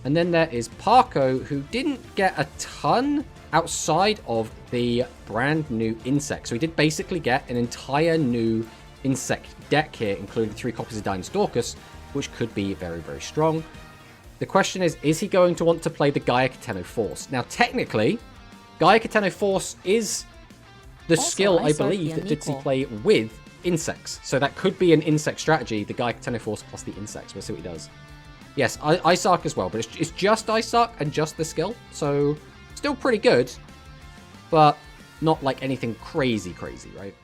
And then there is Parco, who didn't get a ton outside of the brand new insect. So he did basically get an entire new insect deck here, including 3 copies of Dinosaurus, which could be very, very strong. The question is he going to want to play the Gaia Cateno Force? Now, technically, Gaia Cateno Force is the skill, I believe, that Ditsy play with insects. So that could be an insect strategy, the Gaia Cateno Force plus the insects. We'll see what he does. Yes, Ice Arc as well, but it's just Ice Arc and just the skill. So still pretty good, but not like anything crazy, right?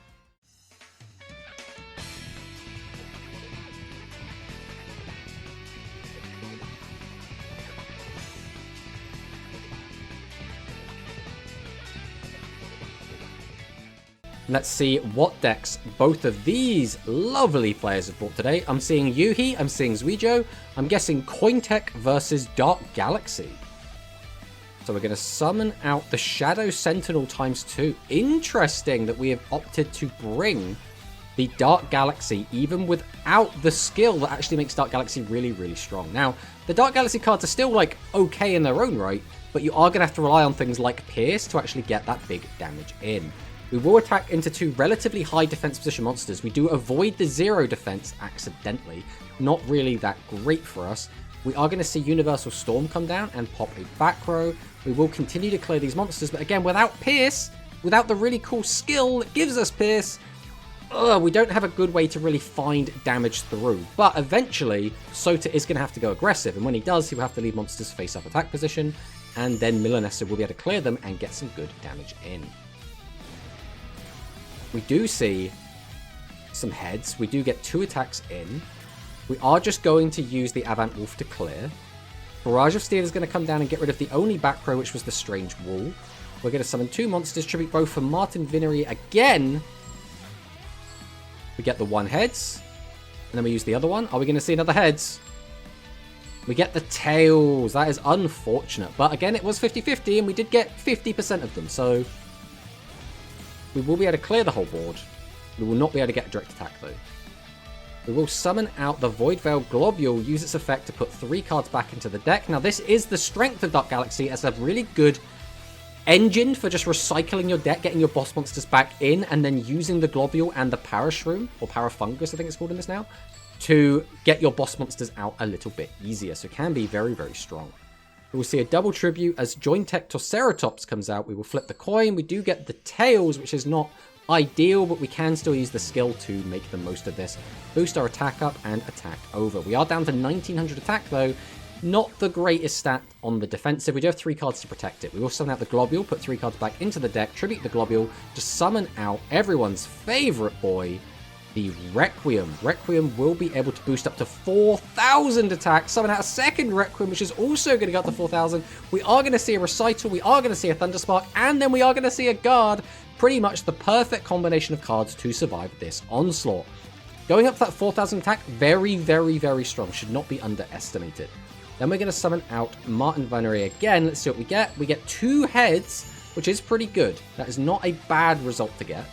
Let's see what decks both of these lovely players have brought today. I'm seeing Yuhi, I'm seeing Zuijo, I'm guessing Cointech versus Dark Galaxy. So we're going to summon out the Shadow Sentinel ×2. Interesting that we have opted to bring the Dark Galaxy even without the skill that actually makes Dark Galaxy really, really strong. Now, the Dark Galaxy cards are still like okay in their own right, but you are going to have to rely on things like Pierce to actually get that big damage in. We will attack into 2 relatively high defense position monsters. We do avoid the 0 defense accidentally. Not really that great for us. We are going to see Universal Storm come down and pop a back row. We will continue to clear these monsters, but again, without Pierce, without the really cool skill that gives us Pierce, we don't have a good way to really find damage through. But eventually, Sota is going to have to go aggressive, and when he does, he will have to leave monsters face-up attack position. and then Milaneso will be able to clear them and get some good damage in. We do see some heads. We do get 2 attacks in. We are just going to use the Avant Wolf to clear. Barrage of Steel is going to come down and get rid of the only back row, which was the Strange Wall. We're going to summon 2 monsters, tribute both for Martin Vinery again. We get the 1 heads, and then we use the other one. Are we going to see another heads? We get the tails. That is unfortunate. But again, it was 50-50, and we did get 50% of them. So we will be able to clear the whole board. We will not be able to get a direct attack, though. We will summon out the Void Veil Globule, use its effect to put 3 cards back into the deck. Now, this is the strength of Dark Galaxy as a really good engine for just recycling your deck, getting your boss monsters back in, and then using the Globule and the Parashroom, or Parafungus, I think it's called in this now, to get your boss monsters out a little bit easier. So it can be very, very strong. We will see a double tribute as Jointech Toceratops comes out. We will flip the coin. We do get the tails, which is not ideal, but we can still use the skill to make the most of this. Boost our attack up and attack over. We are down to 1900 attack, though. Not the greatest stat on the defensive. We do have 3 cards to protect it. We will summon out the Globule, put 3 cards back into the deck, tribute the Globule, to summon out everyone's favorite boy, the Requiem. Requiem will be able to boost up to 4,000 attack, summon out a second Requiem, which is also going to go up to 4,000. We are going to see a Recital, we are going to see a Thunderspark, and then we are going to see a Guard. Pretty much the perfect combination of cards to survive this onslaught. Going up to that 4,000 attack, very, very, very strong. Should not be underestimated. Then we're going to summon out Martin Vinery again. Let's see what we get. We get 2 heads, which is pretty good. That is not a bad result to get.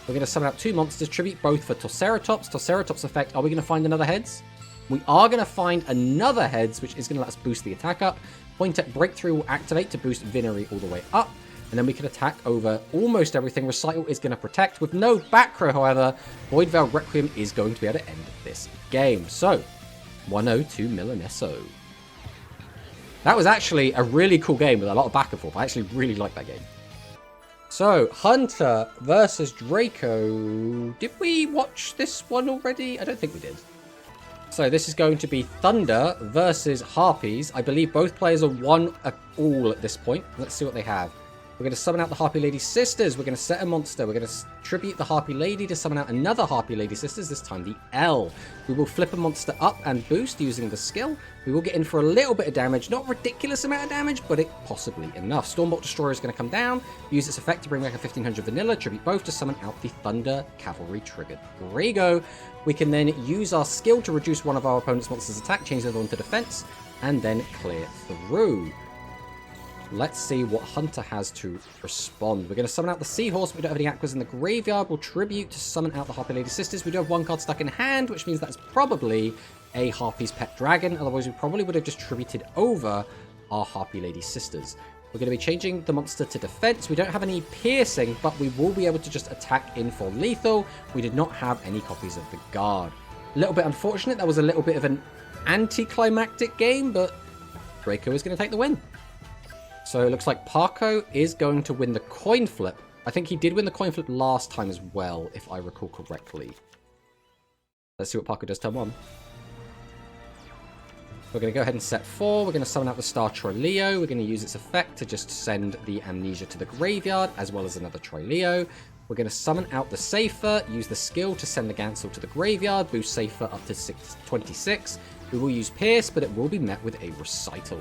We're going to summon out 2 monsters, tribute both for Toceratops. Toceratops effect. Are we going to find another heads? We are going to find another heads, which is going to let us boost the attack up. Point at Breakthrough will activate to boost Vinery all the way up. And then we can attack over almost everything. Recital is going to protect. With no back row, however, Void Veil Requiem is going to be able to end this game. So, 1-0 to Milaneso. That was actually a really cool game with a lot of back and forth. I actually really like that game. So, Hunter versus Draco. Did we watch this one already? I don't think we did. So this is going to be Thunder versus Harpies. I believe both players are 1-all at this point. Let's see what they have. We're going to summon out the Harpy Lady Sisters. We're going to set a monster. We're going to tribute the Harpy Lady to summon out another Harpy Lady Sisters, this time the L. We will flip a monster up and boost using the skill. We will get in for a little bit of damage. Not a ridiculous amount of damage, but it possibly enough. Stormbolt Destroyer is going to come down. Use its effect to bring back a 1500 vanilla. Tribute both to summon out the Thunder Cavalry triggered Drago. We can then use our skill to reduce one of our opponent's monsters' attack, change the other one to defense, and then clear through. Let's see what Hunter has to respond. We're going to summon out the Seahorse. We don't have any Aquas in the graveyard. We'll tribute to summon out the Harpy Lady Sisters. We do have 1 card stuck in hand, which means that's probably a Harpy's Pet Dragon. Otherwise, we probably would have just tributed over our Harpy Lady Sisters. We're going to be changing the monster to defense. We don't have any piercing, but we will be able to just attack in for lethal. We did not have any copies of the Guard. A little bit unfortunate. That was a little bit of an anticlimactic game, but Draco is going to take the win. So it looks like Parco is going to win the coin flip. I think he did win the coin flip last time as well, if I recall correctly. Let's see what Parco does turn 1. We're going to go ahead and set 4. We're going to summon out the Star Trileo. We're going to use its effect to just send the Amnesia to the graveyard, as well as another Trileo. We're going to summon out the Safer, use the skill to send the Gansel to the graveyard, boost Safer up to 26. We will use Pierce, but it will be met with a Recital.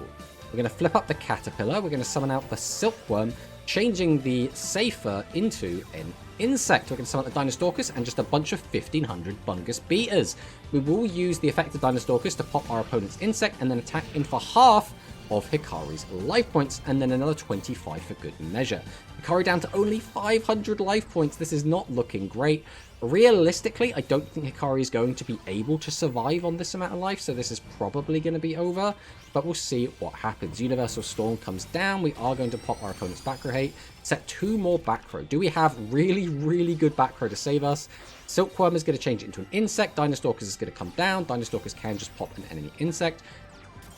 We're going to flip up the Caterpillar. We're going to summon out the Silkworm, changing the Safer into an Insect. We're going to summon out the Dinosaurus and just a bunch of 1500 Bungus Beaters. We will use the effect of Dinosaurus to pop our opponent's Insect and then attack in for half of Hikari's life points, and then another 25 for good measure. Hikari down to only 500 life points. This is not looking great. Realistically, I don't think Hikari is going to be able to survive on this amount of life, so this is probably going to be over, but we'll see what happens. Universal Storm comes down. We are going to pop our opponent's back row hate, set 2 more back row. Do we have really, really good back row to save us? Silkworm is going to change it into an Insect. Dinosaurus is going to come down. Dinosaurus can just pop an enemy Insect.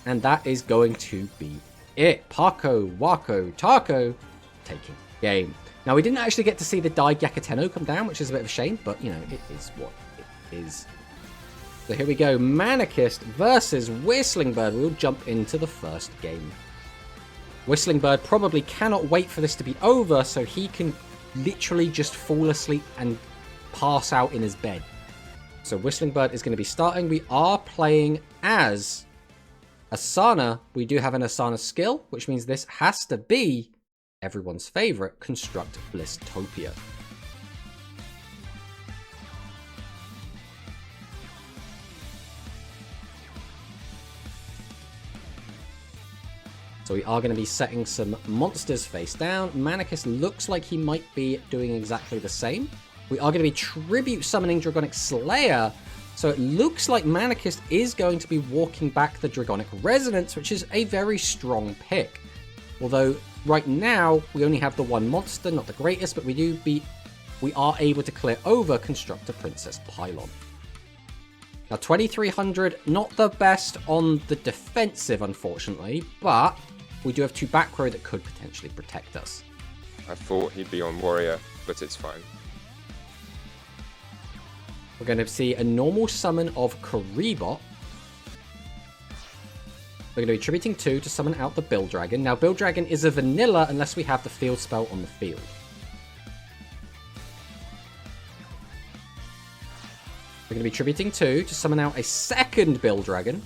And that is going to be it. Parco, Wako, Taco, taking game. Now, we didn't actually get to see the Dai Yakuteno come down, which is a bit of a shame, but, you know, it is what it is. So here we go. Manakist versus Whistling Bird. We'll jump into the first game. Whistling Bird probably cannot wait for this to be over so he can literally just fall asleep and pass out in his bed. So Whistling Bird is going to be starting. We are playing as Asana. We do have an Asana skill, which means this has to be everyone's favorite, Construct Blistopia. So we are going to be setting some monsters face down. Manicus looks like he might be doing exactly the same. We are going to be tribute summoning Dragonic Slayer. So it looks like Manicus is going to be walking back the Dragonic Resonance, which is a very strong pick. Although right now we only have the one monster, not the greatest, but we are able to clear over Constructor Princess Pylon. Now 2300, not the best on the defensive, unfortunately, but we do have 2 back row that could potentially protect us. I thought he'd be on Warrior, but it's fine. We're going to see a normal summon of Karibot. We're going to be tributing 2 to summon out the Bill Dragon. Now, Bill Dragon is a vanilla unless we have the field spell on the field. We're going to be tributing 2 to summon out a second Bill Dragon.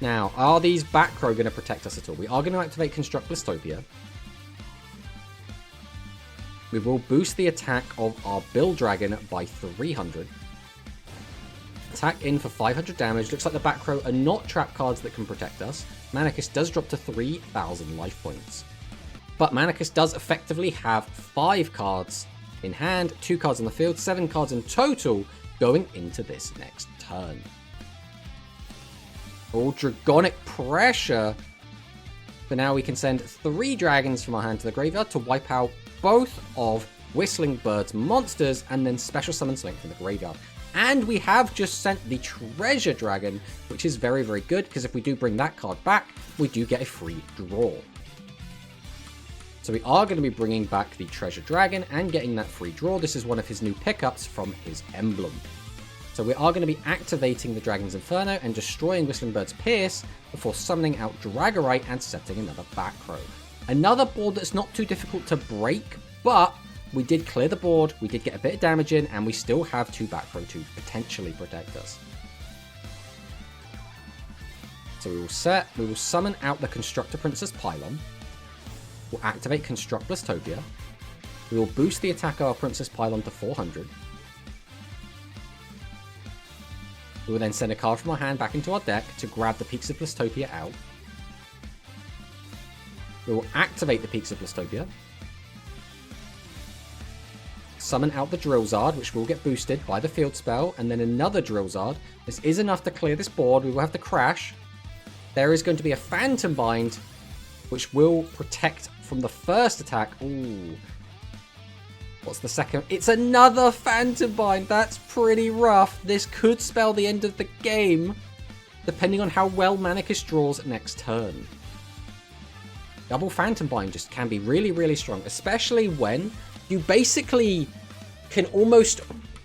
Now, are these back row going to protect us at all? We are going to activate Construct Blistopia. We will boost the attack of our Bill Dragon by 300. Attack in for 500 damage. Looks like the back row are not trap cards that can protect us. Manicus does drop to 3,000 life points. But Manicus does effectively have 5 cards in hand, 2 cards on the field, 7 cards in total going into this next turn. All Dragonic Pressure. So now we can send 3 dragons from our hand to the graveyard to wipe out both of Whistling Bird's monsters and then special summon something from the graveyard. And we have just sent the Treasure Dragon, which is very, very good because if we do bring that card back, we do get a free draw. So we are going to be bringing back the Treasure Dragon and getting that free draw. This is one of his new pickups from his emblem. So we are going to be activating the Dragon's Inferno and destroying Whistling Bird's Pierce before summoning out Dragorite and setting another back row. Another board that's not too difficult to break, but we did clear the board, we did get a bit of damage in, and we still have 2 back row to potentially protect us. So we will summon out the Constructor Princess Pylon. We'll activate Construct Blistopia. We will boost the attack of our Princess Pylon to 400. We will then send a card from our hand back into our deck to grab the Peaks of Blistopia out. We will activate the Peaks of Blistopia. Summon out the Drillzard, which will get boosted by the field spell, and then another Drillzard. This is enough to clear this board. We will have to crash. There is going to be a Phantom Bind, which will protect from the first attack. Ooh. What's the second? It's another Phantom Bind. That's pretty rough. This could spell the end of the game, depending on how well Manicus draws next turn. Double Phantom Bind just can be really, really strong, especially when you basically can almost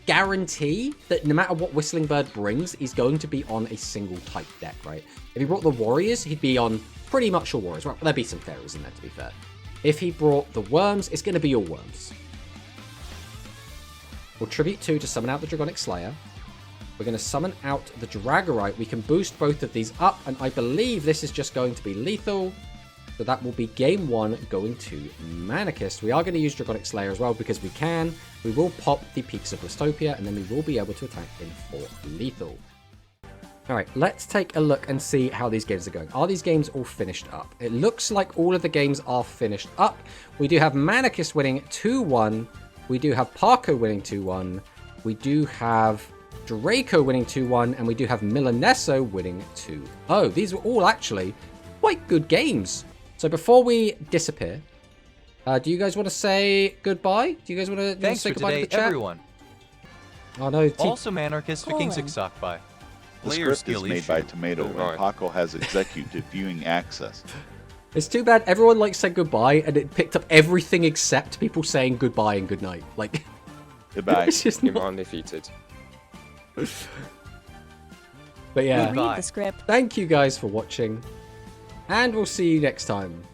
guarantee that no matter what Whistling Bird brings, he's going to be on a single type deck, right? If he brought the Warriors, he'd be on pretty much all Warriors. Well, there'd be some Fairies in there, to be fair. If he brought the Worms, it's going to be all Worms. We'll tribute 2 to summon out the Dragonic Slayer. We're going to summon out the Dragorite. We can boost both of these up, and I believe this is just going to be lethal. So that will be game 1 going to Manicus. We are going to use Dragonic Slayer as well because we can. We will pop the Peaks of Blistopia, and then we will be able to attack in for lethal. Alright, let's take a look and see how these games are going. Are these games all finished up? It looks like all of the games are finished up. We do have Manicus winning 2-1. We do have Parco winning 2-1. We do have Draco winning 2-1. And we do have Milaneso winning 2-0. These were all actually quite good games. So before we disappear, do you guys want to say goodbye? Do you guys want to Thanks say for goodbye today, to the chat? everyone. Oh no, Also, Manarchist for King Sixsockby. The Player script is skill made issue. by Tomato, Right. and Parco has executive viewing access. it's too bad everyone like said goodbye and it picked up everything except people saying goodbye and goodnight. Like, Goodbye. it's just Team not... undefeated. But yeah, Goodbye. Read the script. thank you guys for watching. and we'll see you next time.